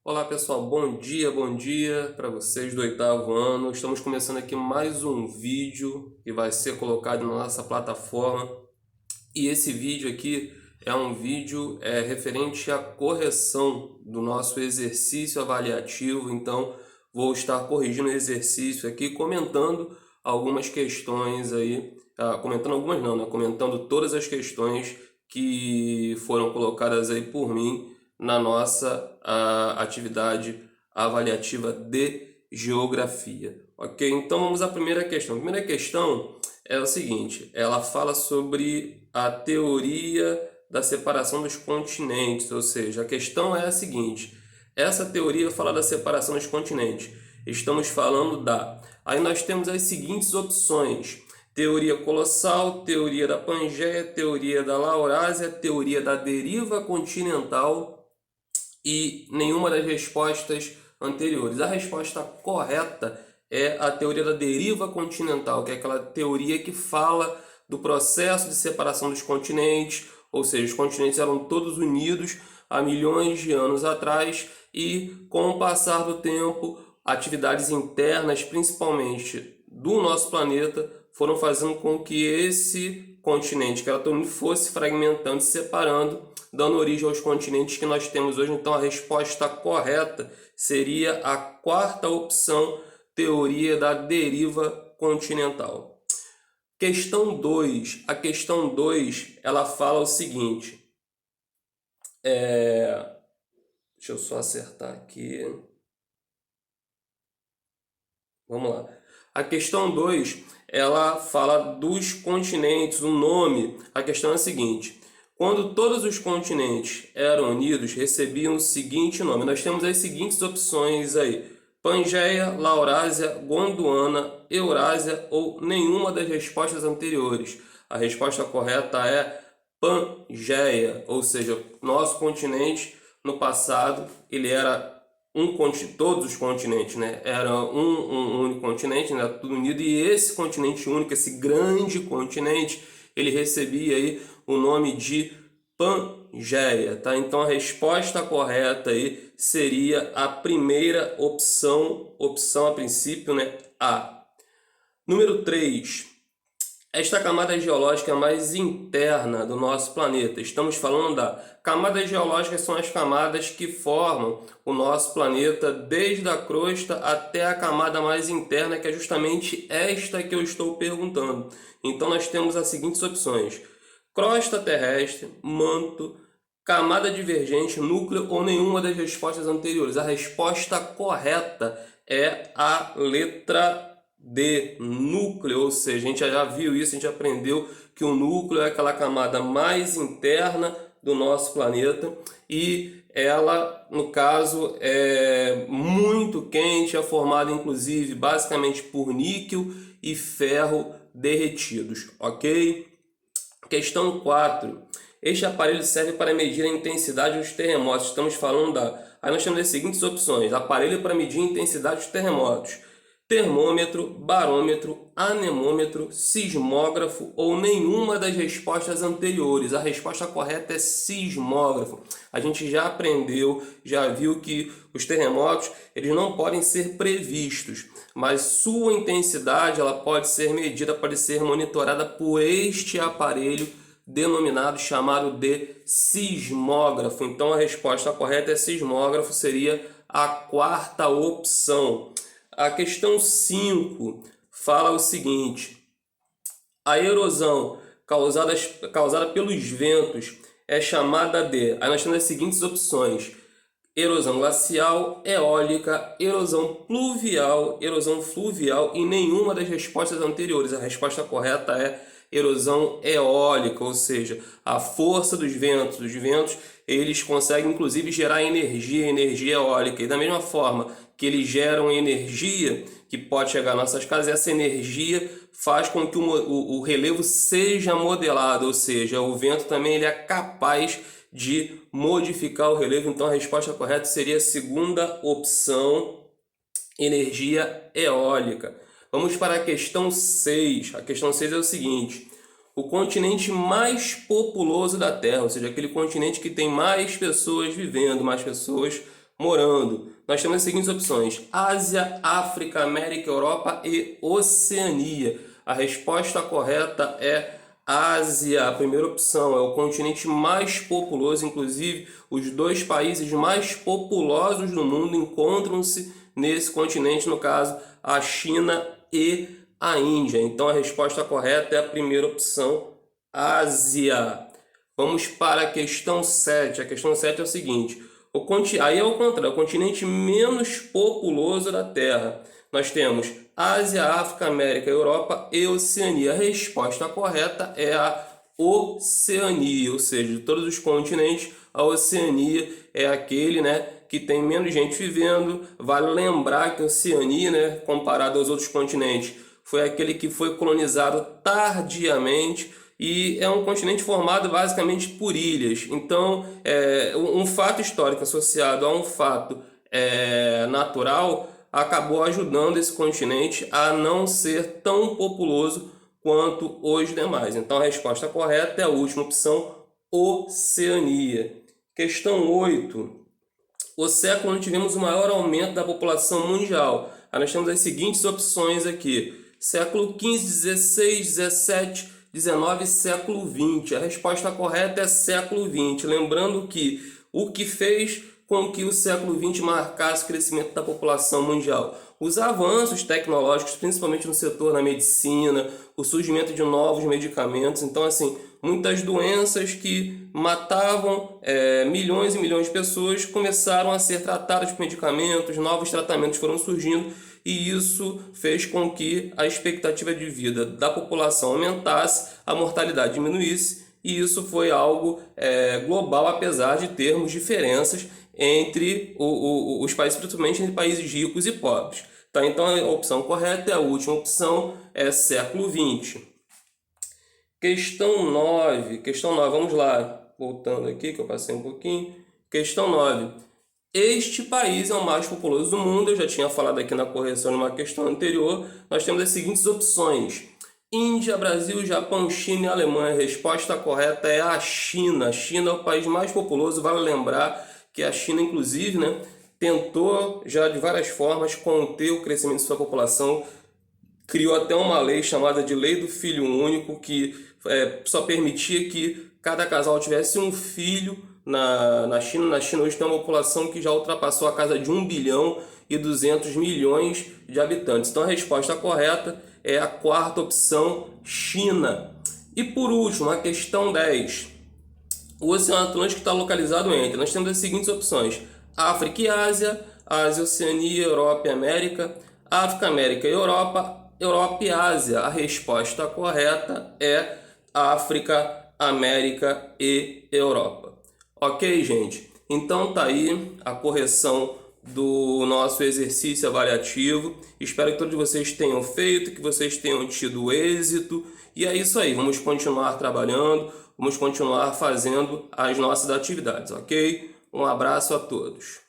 Olá pessoal, bom dia para vocês do oitavo ano. Estamos começando aqui mais um vídeo que vai ser colocado na nossa plataforma. E esse vídeo aqui é um vídeo referente à correção do nosso exercício avaliativo. Então, vou estar corrigindo o exercício aqui, comentando algumas questões aí. Comentando algumas não, né? Comentando todas as questões que foram colocadas aí por mim na nossa atividade avaliativa de geografia. Ok? Então vamos à primeira questão. A primeira questão é o seguinte: ela fala sobre a teoria da separação dos continentes, ou seja, a questão é a seguinte: essa teoria fala da separação dos continentes. Estamos falando da. Aí nós temos as seguintes opções: teoria colossal, teoria da Pangeia, teoria da Laurásia, teoria da deriva continental e nenhuma das respostas anteriores. A resposta correta é a teoria da deriva continental, que é aquela teoria que fala do processo de separação dos continentes, ou seja, os continentes eram todos unidos há milhões de anos atrás e, com o passar do tempo, atividades internas, principalmente do nosso planeta, foram fazendo com que esse continente, que era todo mundo, fosse fragmentando, se separando, dando origem aos continentes que nós temos hoje. Então a resposta correta seria a quarta opção, teoria da deriva continental. Questão 2. A questão 2, ela fala o seguinte. Deixa eu só acertar aqui. Vamos lá. A questão 2, ela fala dos continentes, o nome. A questão é a seguinte: quando todos os continentes eram unidos, recebiam o seguinte nome. Nós temos as seguintes opções aí: Pangeia, Laurásia, Gondwana, Eurásia ou nenhuma das respostas anteriores. A resposta correta é Pangeia, ou seja, nosso continente no passado ele era todos os continentes, né? Era um único continente, né? Tudo unido, e esse continente único, esse grande continente, ele recebia aí o nome de Pangeia, tá? Então a resposta correta aí seria a primeira opção a princípio, né? A. Número 3. Esta camada geológica é mais interna do nosso planeta. Estamos falando da camadas geológicas, são as camadas que formam o nosso planeta desde a crosta até a camada mais interna, que é justamente esta que eu estou perguntando. Então nós temos as seguintes opções: crosta terrestre, manto, camada divergente, núcleo ou nenhuma das respostas anteriores. A resposta correta é a letra D, núcleo, ou seja, a gente já viu isso, a gente aprendeu que o núcleo é aquela camada mais interna do nosso planeta e ela, no caso, é muito quente, é formada inclusive basicamente por níquel e ferro derretidos, ok? Questão 4. Este aparelho serve para medir a intensidade dos terremotos. Estamos falando da... Aí nós temos as seguintes opções: aparelho para medir a intensidade dos terremotos, termômetro, barômetro, anemômetro, sismógrafo ou nenhuma das respostas anteriores. A resposta correta é sismógrafo. A gente já aprendeu, já viu que os terremotos eles não podem ser previstos, mas sua intensidade ela pode ser medida, pode ser monitorada por este aparelho denominado, chamado de sismógrafo. Então a resposta correta é sismógrafo, seria a quarta opção. A questão 5 fala o seguinte: a erosão causada pelos ventos é chamada de... Aí nós temos as seguintes opções: erosão glacial, eólica, erosão fluvial e nenhuma das respostas anteriores. A resposta correta é erosão eólica, ou seja, a força dos ventos. Os ventos eles conseguem inclusive gerar energia eólica, e da mesma forma que eles geram energia que pode chegar às nossas casas, essa energia faz com que o relevo seja modelado, ou seja, o vento também ele é capaz de modificar o relevo. Então a resposta correta seria a segunda opção, energia eólica. Vamos para a questão 6. A questão 6 é o seguinte: o continente mais populoso da Terra, ou seja, aquele continente que tem mais pessoas vivendo, mais pessoas morando. Nós temos as seguintes opções: Ásia, África, América, Europa e Oceania. A resposta correta é Ásia. A primeira opção é o continente mais populoso, inclusive os dois países mais populosos do mundo encontram-se nesse continente, no caso, a China e a Índia. Então a resposta correta é a primeira opção, Ásia. Vamos para a questão 7. A questão 7 é o seguinte: aí é o contrário, o continente menos populoso da Terra. Nós temos Ásia, África, América, Europa e Oceania. A resposta correta é a Oceania, ou seja, de todos os continentes, a Oceania é aquele, né, que tem menos gente vivendo. Vale lembrar que a Oceania, né, comparado aos outros continentes, foi aquele que foi colonizado tardiamente e é um continente formado basicamente por ilhas. Então, um fato histórico associado a um fato natural acabou ajudando esse continente a não ser tão populoso quanto os demais. Então, a resposta correta é a última opção, Oceania. Questão 8. O século onde tivemos o maior aumento da população mundial. Aí nós temos as seguintes opções aqui: século XV, XVI, XVII, XIX, século XX. A resposta correta é século XX. Lembrando que o que fez com que o século XX marcasse o crescimento da população mundial? Os avanços tecnológicos, principalmente no setor da medicina, o surgimento de novos medicamentos. Então, assim, muitas doenças que matavam milhões e milhões de pessoas começaram a ser tratadas por medicamentos, novos tratamentos foram surgindo, e isso fez com que a expectativa de vida da população aumentasse, a mortalidade diminuísse, e isso foi algo global, apesar de termos diferenças entre os países, principalmente entre países ricos e pobres. Tá? Então a opção correta é a última opção, é século XX. Questão 9, vamos lá, voltando aqui que eu passei um pouquinho. Questão 9. Este país é o mais populoso do mundo. Eu já tinha falado aqui na correção de uma questão anterior. Nós temos as seguintes opções: Índia, Brasil, Japão, China e Alemanha. A resposta correta é a China. A China é o país mais populoso. Vale lembrar que a China, inclusive, né, tentou já de várias formas conter o crescimento de sua população. Criou até uma lei chamada de Lei do Filho Único, que só permitia que cada casal tivesse um filho na China. Na China hoje tem uma população que já ultrapassou a casa de 1 bilhão e 200 milhões de habitantes. Então a resposta correta é a quarta opção, China. E por último, a questão 10. O Oceano Atlântico está localizado entre... Nós temos as seguintes opções: África e Ásia, Ásia, Oceania, Europa e América, África, América e Europa, Europa e Ásia. A resposta correta é África, América e Europa. Ok, gente? Então tá aí a correção do nosso exercício avaliativo. Espero que todos vocês tenham feito, que vocês tenham tido êxito. E é isso aí, vamos continuar trabalhando, vamos continuar fazendo as nossas atividades, ok? Um abraço a todos.